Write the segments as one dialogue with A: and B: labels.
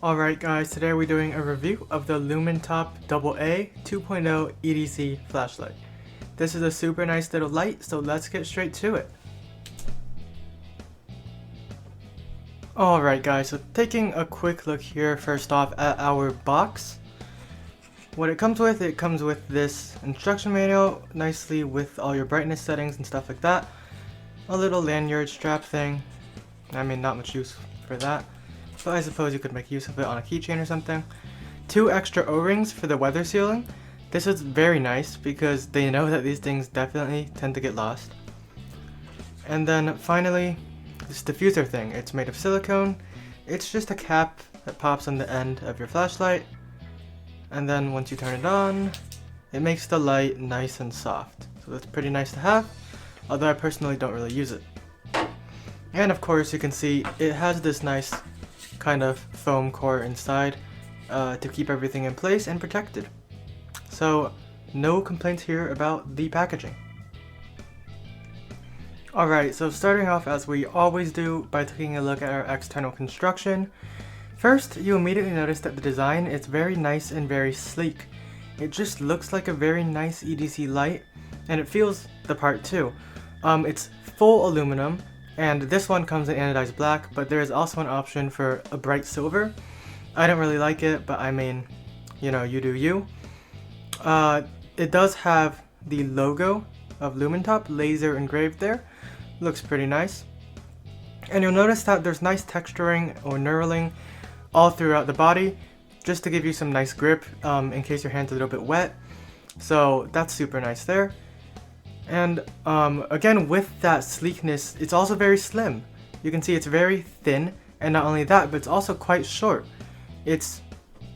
A: Alright guys, today we're doing a review of the Lumintop AA 2.0 EDC flashlight. This is a super nice little light, so let's get straight to it. Alright guys, so taking a quick look here first off at our box. What it comes with this instruction manual, nicely with all your brightness settings and stuff like that. A little lanyard strap thing, I mean not much use for that. But I suppose you could make use of it on a keychain or something. 2 extra O-rings for the weather sealing. This is very nice because they know that these things definitely tend to get lost. And then finally, this diffuser thing. It's made of silicone. It's just a cap that pops on the end of your flashlight. And then once you turn it on, it makes the light nice and soft. So that's pretty nice to have, although I personally don't really use it. And of course you can see it has this nice kind of foam core inside to keep everything in place and protected. So no complaints here about the packaging. Alright, so starting off as we always do by taking a look at our external construction. First, you immediately notice that the design is very nice and very sleek. It just looks like a very nice EDC light, and it feels the part too. It's full aluminum, and this one comes in anodized black, but there is also an option for a bright silver. I don't really like it, but I mean, you know, you do you. It does have the logo of Lumintop laser engraved there. Looks pretty nice. And you'll notice that there's nice texturing or knurling all throughout the body, just to give you some nice grip in case your hand's a little bit wet. So that's super nice there. And again, with that sleekness, it's also very slim. You can see it's very thin, and not only that, but it's also quite short. It's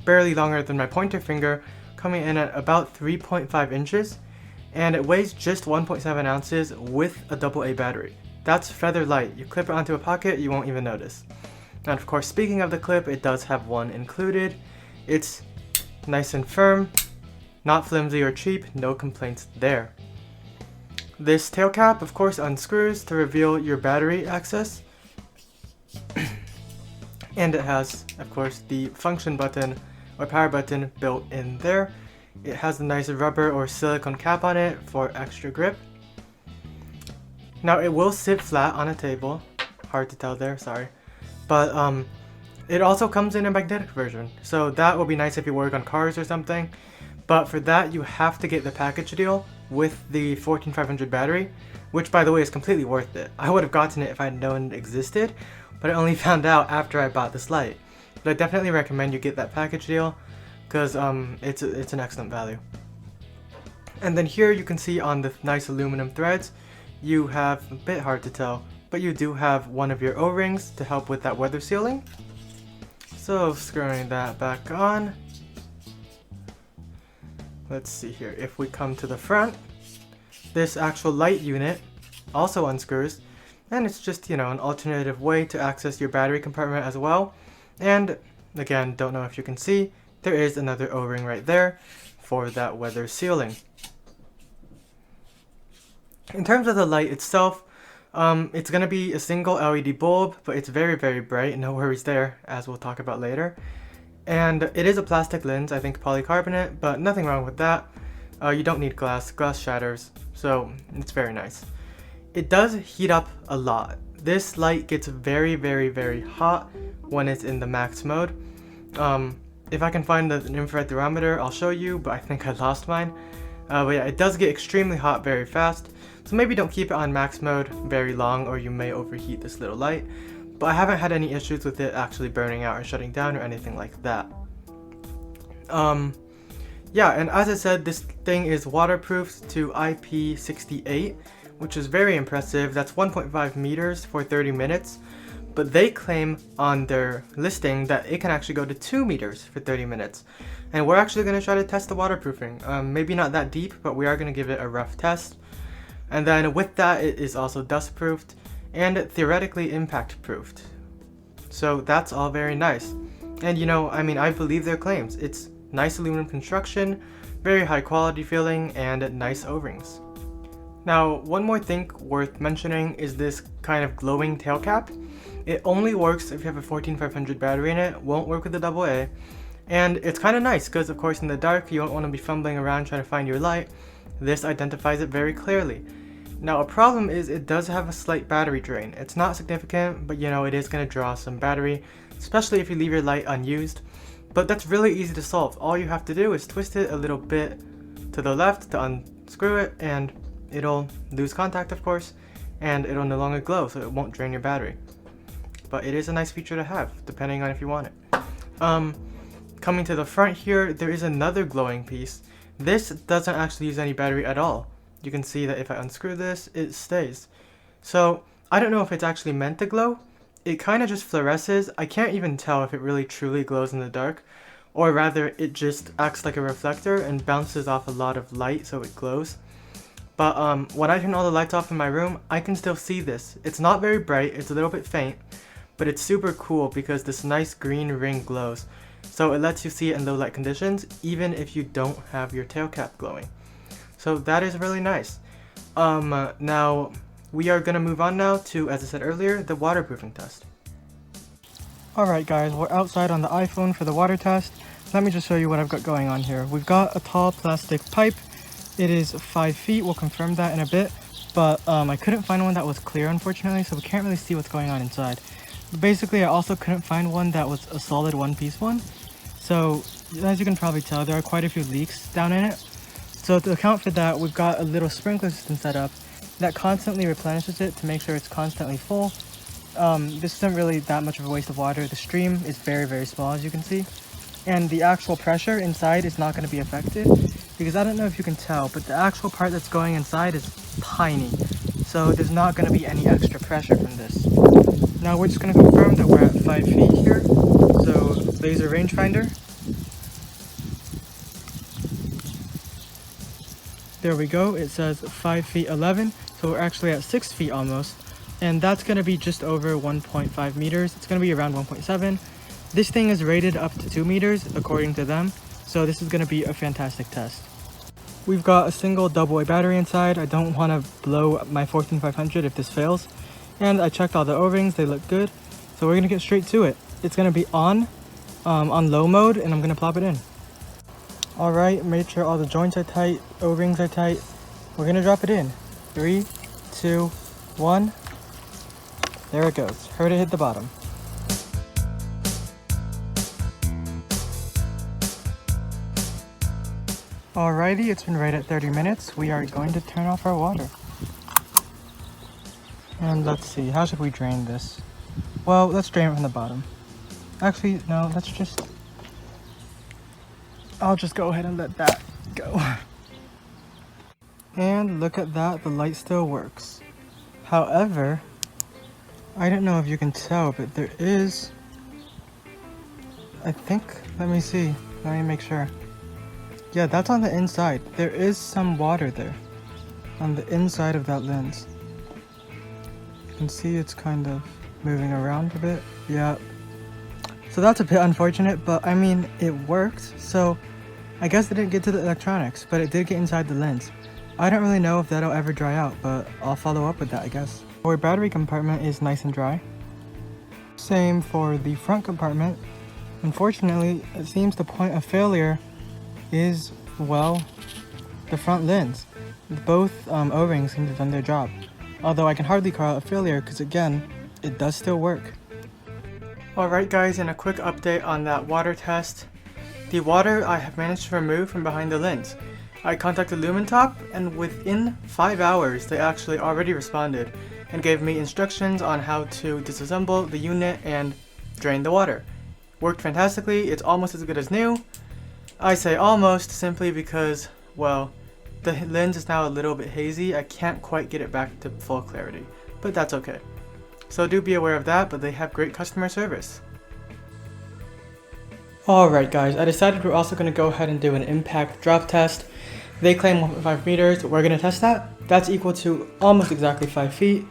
A: barely longer than my pointer finger, coming in at about 3.5 inches, and it weighs just 1.7 ounces with a AA battery. That's feather light. You clip it onto a pocket, you won't even notice. And of course, speaking of the clip, it does have one included. It's nice and firm, not flimsy or cheap, no complaints there. This tail cap, of course, unscrews to reveal your battery access. And it has, of course, the function button or power button built in there. It has a nice rubber or silicone cap on it for extra grip. Now it will sit flat on a table. Hard to tell there, sorry. But it also comes in a magnetic version. So that will be nice if you work on cars or something. But for that, you have to get the package deal with the 14500 battery, which by the way is completely worth it. I would have gotten it if I had known it existed, but I only found out after I bought this light. But I definitely recommend you get that package deal, because it's an excellent value. And then here you can see on the nice aluminum threads, you have, a bit hard to tell, but you do have one of your O-rings to help with that weather sealing. So screwing that back on. Let's see here, if we come to the front, this actual light unit also unscrews, and it's just, you know, an alternative way to access your battery compartment as well. And again, don't know if you can see, there is another O-ring right there for that weather sealing. In terms of the light itself, it's going to be a single LED bulb, but it's very, very bright, no worries there, as we'll talk about later. And it is a plastic lens, I think polycarbonate, but nothing wrong with that. You don't need glass shatters, so it's very nice. It does heat up a lot. This light gets very, very, very hot when it's in the max mode. If I can find the infrared thermometer, I'll show you, but I think I lost mine. But yeah, it does get extremely hot very fast, so maybe don't keep it on max mode very long or you may overheat this little light. But I haven't had any issues with it actually burning out or shutting down or anything like that. Yeah, and as I said, this thing is waterproof to IP68, which is very impressive. That's 1.5 meters for 30 minutes. But they claim on their listing that it can actually go to 2 meters for 30 minutes. And we're actually going to try to test the waterproofing. Maybe not that deep, but we are going to give it a rough test. And then with that, it is also dust proofed and theoretically impact proofed. So that's all very nice. And you know, I mean, I believe their claims. It's nice aluminum construction, very high quality feeling, and nice O-rings. Now, one more thing worth mentioning is this kind of glowing tail cap. It only works if you have a 14500 battery in it, won't work with the AA. And it's kind of nice because of course in the dark you don't want to be fumbling around trying to find your light. This identifies it very clearly. Now a problem is it does have a slight battery drain. It's not significant, but you know, it is going to draw some battery, especially if you leave your light unused. But that's really easy to solve. All you have to do is twist it a little bit to the left to unscrew it, and it'll lose contact of course, and it'll no longer glow, so it won't drain your battery. But it is a nice feature to have, depending on if you want it. Coming to the front here, there is another glowing piece. This doesn't actually use any battery at all. You can see that if I unscrew this, it stays. So I don't know if it's actually meant to glow. It kind of just fluoresces. I can't even tell if it really truly glows in the dark, or rather it just acts like a reflector and bounces off a lot of light so it glows. But when I turn all the lights off in my room, I can still see this. It's not very bright, it's a little bit faint, but it's super cool because this nice green ring glows. So it lets you see it in low light conditions, even if you don't have your tail cap glowing. So that is really nice. Now we are gonna move on now to, as I said earlier, the waterproofing test. Alright guys, we're outside on the iPhone for the water test. Let me just show you what I've got going on here. We've got a tall plastic pipe. It is 5 feet, we'll confirm that in a bit. But I couldn't find one that was clear unfortunately, so we can't really see what's going on inside. Basically, I also couldn't find one that was a solid one-piece one. So, as you can probably tell, there are quite a few leaks down in it. So to account for that, we've got a little sprinkler system set up that constantly replenishes it to make sure it's constantly full. This isn't really that much of a waste of water. The stream is very, very small, as you can see. And the actual pressure inside is not going to be affected, because I don't know if you can tell, but the actual part that's going inside is tiny. So there's not going to be any extra pressure from this. Now we're just going to confirm that we're at 5 feet here. So laser rangefinder. There we go, it says 5 feet 11, so we're actually at 6 feet almost. And that's going to be just over 1.5 meters. It's going to be around 1.7. This thing is rated up to 2 meters according to them. So this is going to be a fantastic test. We've got a single AA battery inside. I don't want to blow my 14500 if this fails. And I checked all the O-rings, they look good. So we're going to get straight to it. It's going to be on low mode, and I'm going to plop it in. Alright, made sure all the joints are tight, O-rings are tight. We're going to drop it in. 3, 2, 1. There it goes. Heard it hit the bottom. Alrighty, it's been right at 30 minutes. We are going to turn off our water. And let's see, how should we drain this? Well, let's drain it from the bottom. Actually, no, I'll just go ahead and let that go. And look at that, the light still works. However, I don't know if you can tell, but there is, I think, let me see, let me make sure. Yeah, that's on the inside. There is some water there on the inside of that lens. You can see it's kind of moving around a bit. Yeah. So that's a bit unfortunate, but I mean, it worked. So I guess it didn't get to the electronics, but it did get inside the lens. I don't really know if that'll ever dry out, but I'll follow up with that, I guess. Our battery compartment is nice and dry. Same for the front compartment. Unfortunately, it seems the point of failure is, well, the front lens. Both O-rings seem to have done their job. Although I can hardly call it a failure because again, it does still work. Alright guys, and a quick update on that water test. The water I have managed to remove from behind the lens. I contacted Lumintop, and within 5 hours they actually already responded and gave me instructions on how to disassemble the unit and drain the water. Worked fantastically, it's almost as good as new. I say almost simply because, well, the lens is now a little bit hazy. I can't quite get it back to full clarity, but that's okay. So do be aware of that, but they have great customer service. Alright guys, I decided we're also going to go ahead and do an impact drop test. They claim 1.5 meters, we're going to test that. That's equal to almost exactly 5 feet.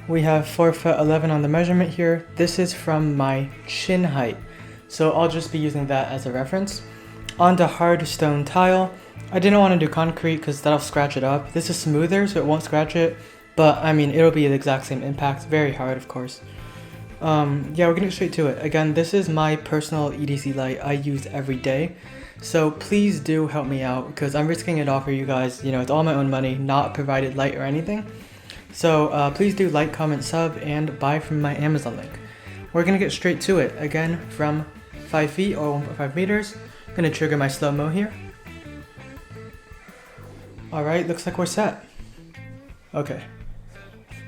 A: We have 4 foot 11 on the measurement here. This is from my chin height, so I'll just be using that as a reference. Onto hard stone tile. I didn't want to do concrete because that'll scratch it up. This is smoother, so it won't scratch it, but I mean, it'll be the exact same impact. Very hard, of course. Yeah, we're gonna get straight to it. Again, this is my personal EDC light I use every day. So please do help me out because I'm risking it all for you guys. You know, it's all my own money, not provided light or anything. So please do like, comment, sub, and buy from my Amazon link. We're gonna get straight to it. Again, from 5 feet or 1.5 meters. I'm gonna trigger my slow-mo here. Alright, looks like we're set. Okay.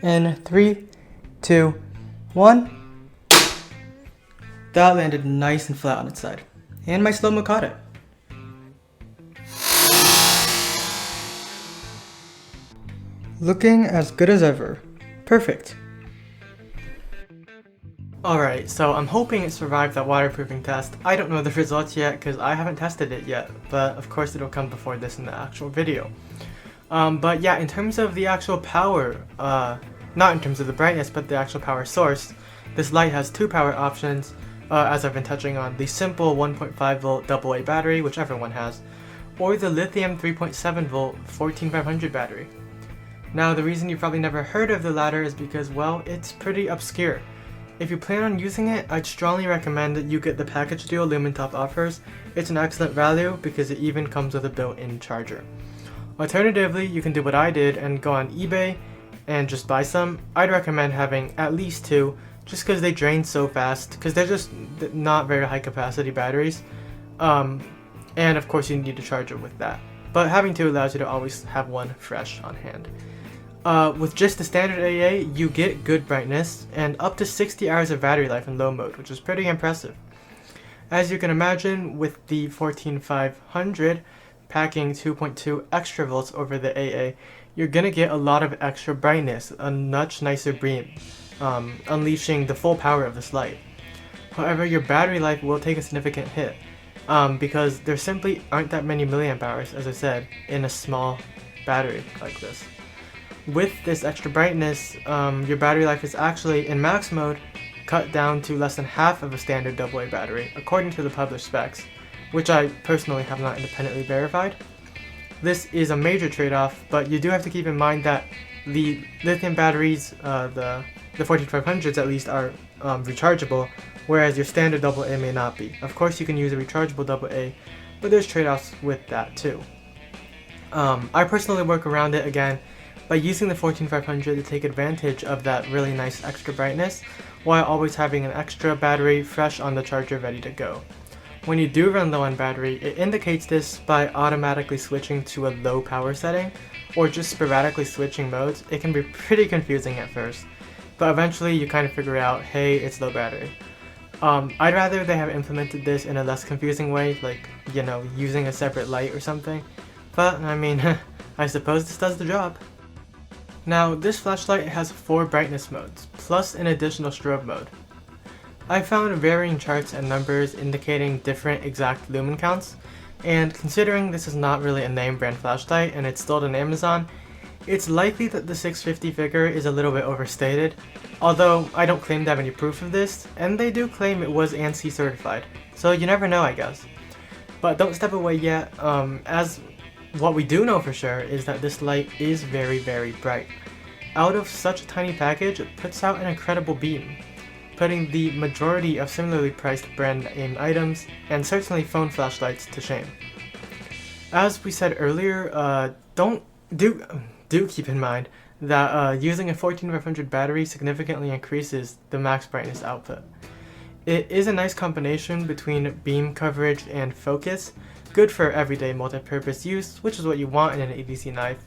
A: In 3, 2, 1. That landed nice and flat on its side. And my slow-mo caught it. Looking as good as ever. Perfect. Alright, so I'm hoping it survived that waterproofing test. I don't know the results yet because I haven't tested it yet, but of course it'll come before this in the actual video. But yeah, in terms of the actual power, not in terms of the brightness, but the actual power source, this light has two power options, as I've been touching on: the simple 1.5 volt AA battery, which everyone has, or the lithium 3.7 volt 14500 battery. Now, the reason you've probably never heard of the latter is because, well, it's pretty obscure. If you plan on using it, I'd strongly recommend that you get the package deal Lumintop offers. It's an excellent value because it even comes with a built-in charger. Alternatively, you can do what I did and go on eBay and just buy some. I'd recommend having at least two, just because they drain so fast, because they're just not very high capacity batteries. And of course you need a charger with that. But having two allows you to always have one fresh on hand. With just the standard AA, you get good brightness and up to 60 hours of battery life in low mode, which is pretty impressive. As you can imagine, with the 14500 packing 2.2 extra volts over the AA, you're gonna get a lot of extra brightness, a much nicer beam, unleashing the full power of this light. However, your battery life will take a significant hit, because there simply aren't that many milliamp hours, as I said, in a small battery like this. With this extra brightness, your battery life is actually, in max mode, cut down to less than half of a standard AA battery, according to the published specs, which I personally have not independently verified. This is a major trade-off, but you do have to keep in mind that the lithium batteries, the 14500s at least, are rechargeable, whereas your standard AA may not be. Of course you can use a rechargeable AA, but there's trade-offs with that too. I personally work around it again by using the 14500 to take advantage of that really nice extra brightness, while always having an extra battery fresh on the charger ready to go. When you do run low on battery, it indicates this by automatically switching to a low power setting, or just sporadically switching modes. It can be pretty confusing at first, but eventually you kind of figure out, hey, it's low battery. I'd rather they have implemented this in a less confusing way, like, you know, using a separate light or something, but I mean, I suppose this does the job. Now, this flashlight has 4 brightness modes, plus an additional strobe mode. I found varying charts and numbers indicating different exact lumen counts, and considering this is not really a name brand flashlight and it's sold on Amazon, it's likely that the 650 figure is a little bit overstated, although I don't claim to have any proof of this, and they do claim it was ANSI certified, so you never know, I guess. But don't step away yet, as what we do know for sure is that this light is very, very bright. Out of such a tiny package, it puts out an incredible beam, putting the majority of similarly priced brand name items, and certainly phone flashlights, to shame. As we said earlier, do keep in mind that using a 14500 battery significantly increases the max brightness output. It is a nice combination between beam coverage and focus, good for everyday multi-purpose use, which is what you want in an EDC knife.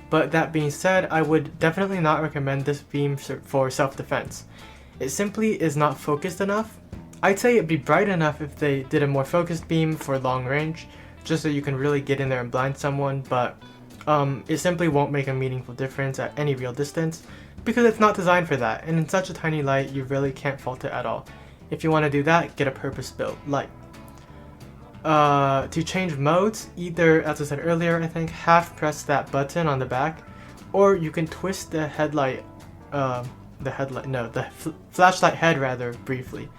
A: But that being said, I would definitely not recommend this beam for self-defense. It simply is not focused enough. I'd say it'd be bright enough if they did a more focused beam for long range, just so you can really get in there and blind someone, but it simply won't make a meaningful difference at any real distance, because it's not designed for that, and in such a tiny light, you really can't fault it at all. If you want to do that, get a purpose-built light. To change modes, either, as I said earlier, I think, half press that button on the back, or you can twist the flashlight head rather, briefly.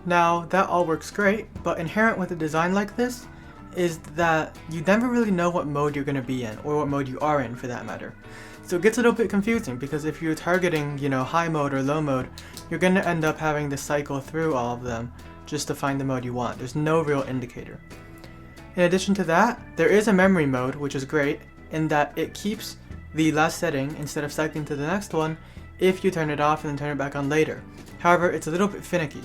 A: Now, that all works great, but inherent with a design like this is that you never really know what mode you're going to be in, or what mode you are in for that matter. So it gets a little bit confusing because if you're targeting, high mode or low mode, you're going to end up having to cycle through all of them just to find the mode you want. There's no real indicator. In addition to that, there is a memory mode, which is great in that it keeps the last setting instead of cycling to the next one if you turn it off and then turn it back on later. However, it's a little bit finicky.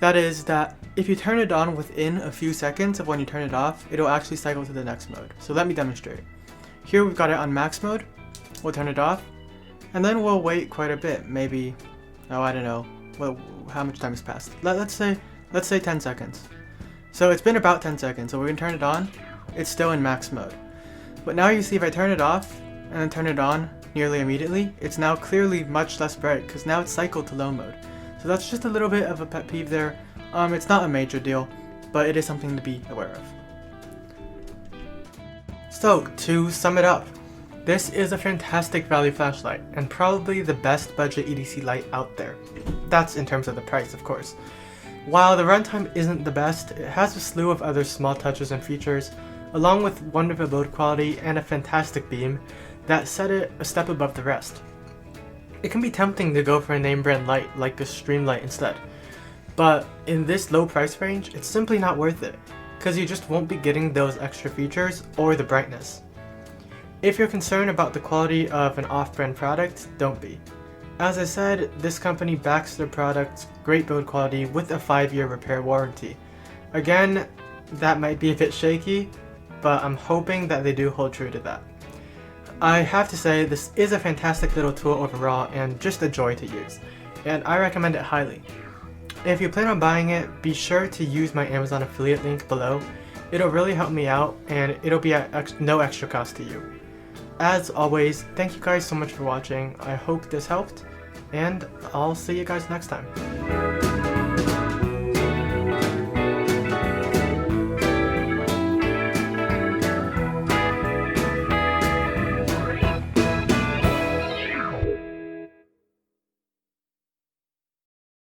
A: That is that if you turn it on within a few seconds of when you turn it off, it'll actually cycle to the next mode. So let me demonstrate. Here we've got it on max mode. We'll turn it off, and then we'll wait quite a bit, maybe, I don't know, how much time has passed. Let's say 10 seconds. So it's been about 10 seconds, so we're gonna turn it on, it's still in max mode. But now you see if I turn it off, and then turn it on nearly immediately, it's now clearly much less bright, because now it's cycled to low mode. So that's just a little bit of a pet peeve there. It's not a major deal, but it is something to be aware of. So, to sum it up, this is a fantastic value flashlight, and probably the best budget EDC light out there. That's in terms of the price, of course. While the runtime isn't the best, it has a slew of other small touches and features, along with wonderful build quality and a fantastic beam that set it a step above the rest. It can be tempting to go for a name brand light like the Streamlight instead, but in this low price range, it's simply not worth it, because you just won't be getting those extra features or the brightness. If you're concerned about the quality of an off-brand product, don't be. As I said, this company backs their product's great build quality with a 5-year repair warranty. Again, that might be a bit shaky, but I'm hoping that they do hold true to that. I have to say, this is a fantastic little tool overall and just a joy to use, and I recommend it highly. If you plan on buying it, be sure to use my Amazon affiliate link below. It'll really help me out, and it'll be at no extra cost to you. As always, thank you guys so much for watching. I hope this helped, and I'll see you guys next time.